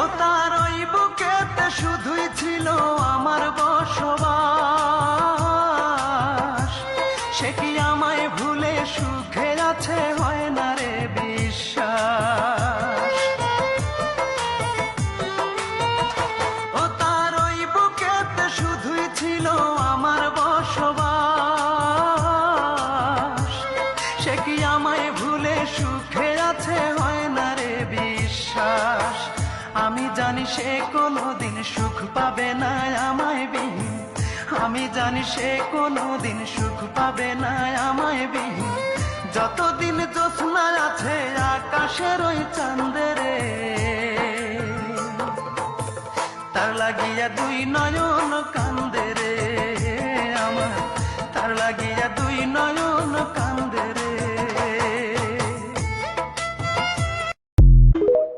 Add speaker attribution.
Speaker 1: ও তার ওই বুকেতে শুধুই ছিল আমার বসবাস। সে কি আমায় ভুলে সুখে আছে, হয় না রে বিশ্বাস। ও তার ওই বুকেতে শুধুই ছিল আমার বসবাস। সে কি আমায় ভুলে সুখে আছে, হয় না রে বিশ্বাস। আমি জানি সে কোনোদিন সুখ পাবে না আমায় বিহীন, আমি জানি সে কোনোদিন সুখ পাবে না আমায় বিহীন। যতদিন জ্যোৎস্না আছে আকাশের ওই চাঁদরে, তার লাগিয়া দুই নয়ন কান্দে রে আমার, তার লাগিয়া দুই নয়ন কান্দে।